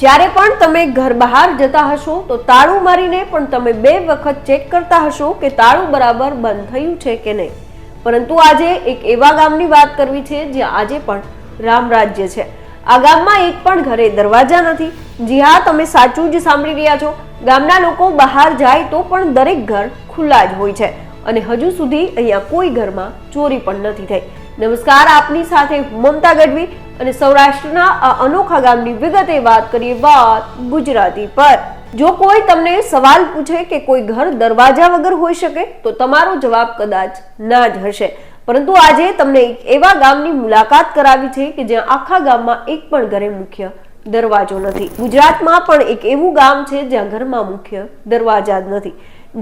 જ્યારે પણ તમે ઘર બહાર જતા હશો તો તાળું મારીને પણ તમે 2 વખત ચેક કરતા હશો કે તાળું બરાબર બંધ થયું છે કે નહીં. પરંતુ આજે એક એવા ગામની વાત કરવી છે જ્યાં આજે પણ રામ રાજ્ય છે. આ ગામમાં એક પણ ઘરે દરવાજા નથી. જી હા, તમે સાચું જ સાંભળી રહ્યા છો. ગામના લોકો બહાર જાય તો પણ દરેક ઘર ખુલ્લા જ હોય છે અને હજુ સુધી અહીંયા કોઈ ઘરમાં ચોરી પણ નથી થઈ. નમસ્કાર, આપની સાથે મમતા ગઢવી અને સૌરાષ્ટ્રના આ અનોખા ગામની વિગતે વાત કરીએ વાત ગુજરાતી પર. જો કોઈ તમને સવાલ પૂછે કે કોઈ ઘર દરવાજા વગર હોઈ શકે તો તમારો જવાબ કદાચ ના જ હશે. પરંતુ આજે તમને એક એવા ગામની મુલાકાત કરાવી છે કે જ્યાં આખા ગામમાં એક પણ ઘરે મુખ્ય દરવાજો નથી. ગુજરાતમાં પણ એક એવું ગામ છે જ્યાં ઘરમાં મુખ્ય દરવાજા જ નથી.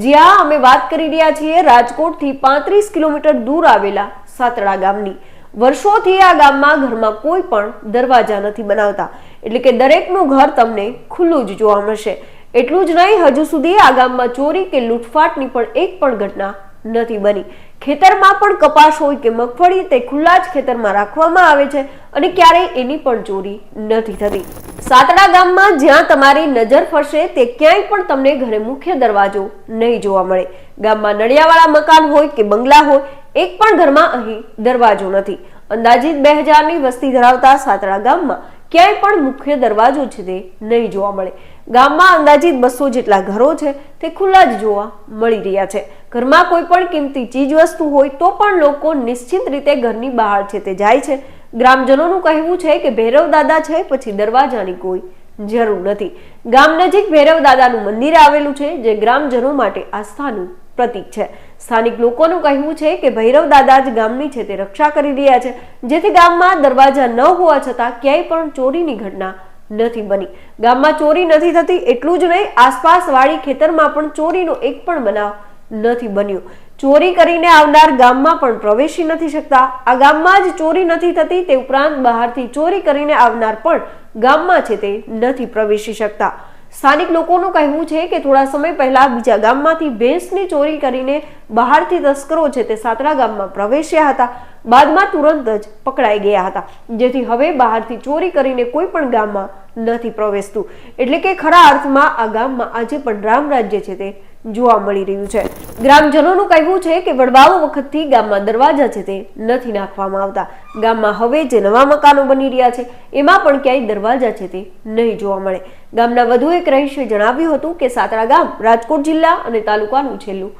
જ્યાં અમે વાત કરી રહ્યા છીએ રાજકોટથી 35 કિલોમીટર દૂર આવેલા સાતડા ગામની. વર્ષોથી આ ગામમાં ઘરમાં કોઈ પણ દરવાજા નથી બનાવતા, એટલે કે દરેકનું ઘર તમને ખુલ્લું જ જોવા મળશે. એટલું જ નહીં, હજુ સુધી આ ગામમાં ચોરી કે લૂંટફાટની પણ એક પણ ઘટના નથી બની. ખેતરમાં પણ કપાસ હોય કે મગફળી તે ખુલ્લા જ ખેતરમાં રાખવામાં આવે છે અને ક્યારેય એની પણ ચોરી નથી થતી. સાતડા ગામમાં જ્યાં તમારી નજર ફરશે તે ક્યાંય પણ તમને ઘરે મુખ્ય દરવાજો નહીં જોવા મળે. ગામમાં નળિયાવાળા મકાન હોય કે બંગલા હોય, એક પણ ઘરમાં અહીં દરવાજો નથી. અંદાજિત 2000ની વસ્તી ધરાવતા સાતડા ગામમાં ક્યાંય પણ મુખ્ય દરવાજો છે તે નહીં જોવા મળે. ગામમાં અંદાજિત 200 જેટલા ઘરો છે તે ખુલ્લા જ જોવા મળી રહ્યા છે. ઘરમાં કોઈ પણ કિંમતી ચીજ વસ્તુ હોય તો પણ લોકો નિશ્ચિત રીતે ઘરની બહાર છે તે જાય છે. ગ્રામજનોનું કહેવું છે કે ભૈરવ દાદા છે પછી દરવાજાની કોઈ જરૂર નથી. ગામ નજીક ભૈરવ દાદાનું મંદિર આવેલું છે જે ગ્રામજનો માટે આસ્થાનું પ્રતીક છે. સ્થાનિક લોકોનું કહેવું છે કે ભૈરવ દાદા જ ગામની છે તે રક્ષા કરી રહ્યા છે, જેથી ગામમાં દરવાજા ન હોવા છતાં ક્યાંય પણ ચોરીની ઘટના નથી બની. ગામમાં ચોરી નથી થતી એટલું જ નહીં, આસપાસ વાડી ખેતરમાં પણ ચોરીનો એક પણ બનાવ નથી બન્યો. ચોરી કરીને આવનાર ગામમાં પણ પ્રવેશી નથી શકતા. આ ગામમાં જ ચોરી નથી થતી તે ઉપરાંત બહારથી ચોરી કરીને આવનાર પણ ગામમાં છે તે નથી પ્રવેશી શકતા. સ્થાનિક લોકોનું કહેવું છે કે થોડા સમય પહેલા બીજા ગામમાંથી ભેંસની ચોરી કરીને બહારથી તસ્કરો છે તે સાતડા ગામમાં પ્રવેશ્યા હતા. બાદમાં તુરંત જ પકડાઈ ગયા હતા, જેથી હવે બહારથી ચોરી કરીને કોઈ પણ ગામમાં નથી પ્રવેશતું. એટલે કે ખરા અર્થમાં આ ગામમાં આજે પણ રામ રાજ્ય છે તે જોવા મળી રહ્યું છે. ગ્રામજનોનું કહેવું છે કે વડવાઓ વખતથી ગામમાં દરવાજા છે તે નથી નાખવામાં આવતા. ગામમાં હવે જે નવા મકાનો બની રહ્યા છે એમાં પણ ક્યાંય દરવાજા છે તે નહીં જોવા મળે. ગામના વધુ એક રહીશે જણાવ્યું હતું કે સાતડા ગામ રાજકોટ જિલ્લા અને તાલુકાનું છેલ્લું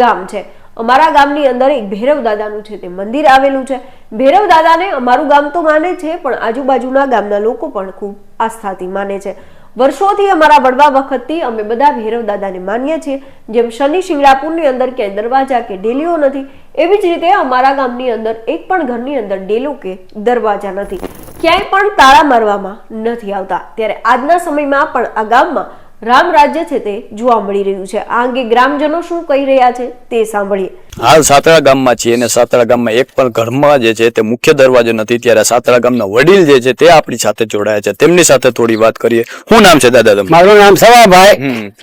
ગામ છે. અમારા ગામની અંદર એક ભૈરવ દાદાનું છે તે મંદિર આવેલું છે. ભૈરવ દાદાને અમારું ગામ તો માને છે પણ આજુબાજુના ગામના લોકો પણ ખૂબ આસ્થાથી માને છે. વર્ષોથી અમારા વડવા વખતથી અમે બધા ભૈરવ દાદાને માનીએ છીએ. જેમ શનિ શિંગણાપુરની અંદર ક્યાંય દરવાજા કે ડેલીઓ નથી, એવી જ રીતે અમારા ગામની અંદર એક પણ ઘરની અંદર ડેલો કે દરવાજા નથી. ક્યાંય પણ તાળા મારવામાં નથી આવતા. ત્યારે આજના સમયમાં પણ આ ગામમાં રામ રાજ્ય છે તે જોવા મળી રહ્યું છે. આ અંગે ગ્રામજનો શું કહી રહ્યા છે તે સાંભળીએ. હાલ સાતડા ગામમાં છીએ અને સાતડા ગામમાં એક પણ ઘરમાં જે છે તે મુખ્ય દરવાજો નથી. ત્યારે સાતડા ગામના વડીલ જે છે તે આપણી સાથે જોડાયા છે, તેમની સાથે થોડી વાત કરીએ. શું નામ છે દાદા તમારું? મારું નામ સવાભાઈ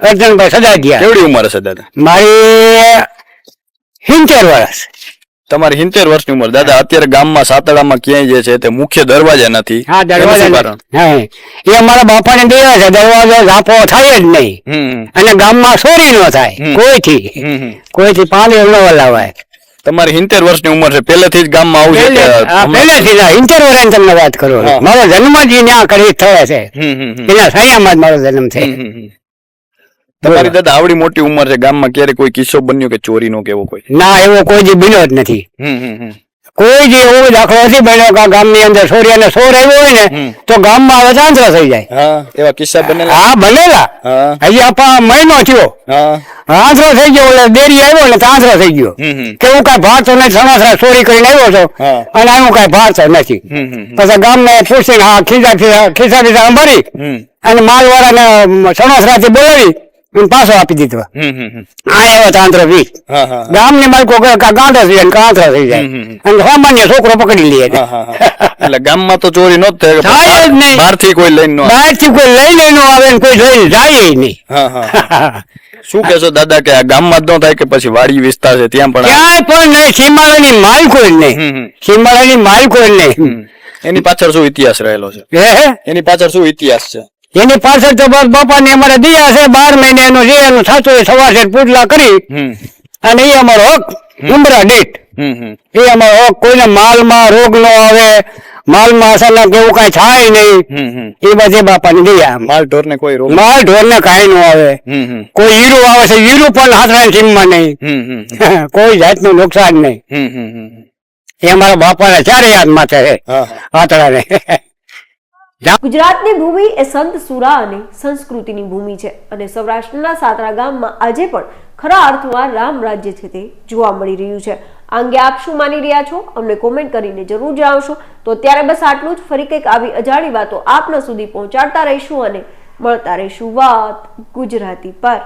અર્જનભાઈ સદાગિયા. કેવડી ઉંમર હશે દાદા? મારી 70 વર્ષ. તમારી 70 વર્ષની ઉંમર. દાદા, અત્યારે ગામમાં સાતડામાં ક્યાંય જે છે તે મુખ્ય દરવાજા નથી. હા, દરવાજા એ અમારા બાપાને દેવા છે. દરવાજો ઝાપો થાય જ નહીં અને ગામમાં ચોરી ન થાય કોઈથી પાણી ન વલાવાય. તમારી 70 વર્ષની ઉંમર છે, પહેલેથી જ ગામમાં આવું છે? પહેલેથી 70 વર્ષની તમને વાત કરું. મારો જન્મ જ ત્યાં કરી થયો છે. એના સયામાં જ મારો જન્મ છે. તમારી દાદા આવડી મોટી ઉંમર છે, ગામમાં ક્યારે કોઈ કિસ્સો બન્યો કે ચોરીનો કે એવો કોઈ? ના, એવો કોઈ જે બન્યો જ નથી. કોઈ જે એવો દાખલો નથી બન્યો કે ગામની અંદર ચોરી અને ચોર આવ્યો હોય ને તો ગામમાં હવે ચાંચરો થઈ જાય. એવા કિસ્સા બનેલા? હા, બનેલા. હજી આપા મહિનો થયો, આંચરો થઈ ગયો. એટલે દેરી આવ્યો ને આંચરો થઈ ગયો કે હું કઈ ભાગતો નથી, સણાસરા ચોરી કરીને આવ્યો છો અને હું કઈ ભાગતો નથી. પછી ગામને પૂછીને હા ખિસ્સા ખિસ્સા ભરી અને માલવાળાને સણાસરાથી બોલાવી પાછો આપી દીધો. આ એવો તાંત્રો વીસ ગામની માલકો ગાંઠો થઈ જાય, કાંથરો થઈ જાય અને સામાન્ય છોકરો પકડી લે. એટલે ગામમાં તો ચોરી નો થાય જ નહીં. બહારથી કોઈ લઈને ન આવે, કોઈ જોઈને જાય નહીં. શું કેશો દાદા કે આ ગામમાં જ ન થાય કે પછી વાડી વિસ્તાર છે ત્યાં પણ? ક્યાંય પણ નહીં. સીમાડાની માલ કોઈ નહીં. સીમાડાની માલ કોઈ નહીં. એની પાછળ શું ઇતિહાસ રહેલો છે? એની પાછળ શું ઇતિહાસ છે? એની પાછળ તો બસ બાપાને અમારે દિયા છે 12 મહિને એનો જે એનું થતું એ સવારે પૂજલા કરી અને એ અમારો હક ઉમરા દીઠ એ અમારો હક. કોઈને માલમાં રોગ ન આવે, માલમાં અચાનક એવું કઈ થાય નહીં, એ બધે બાપાની દયા. માલ ઢોર ને કોઈ રોગ માલ ઢોર ને કઈ ન આવે. કોઈ હીરું આવે છે, હીરું પણ હાથરાની સીમમાં નહીં, કોઈ જાતનું નુકસાન નહીં. એ અમારા બાપાને ચારે યાદ માથે છે આતળાને. ગુજરાતની ભૂમિ એ સંત સુરા અને સંસ્કૃતિની ભૂમિ છે અને સૌરાષ્ટ્રના સાતરા ગામમાં આજે પણ ખરા અર્થમાં રામ રાજ્ય છે તે જોવા મળી રહ્યું છે. આ અંગે આપ શું માની રહ્યા છો અમને કોમેન્ટ કરીને જરૂર જણાવશો. તો અત્યારે બસ આટલું જ. ફરી કંઈક આવી અજાણી વાતો આપના સુધી પહોંચાડતા રહીશું અને મળતા રહીશું વાત ગુજરાતી પર.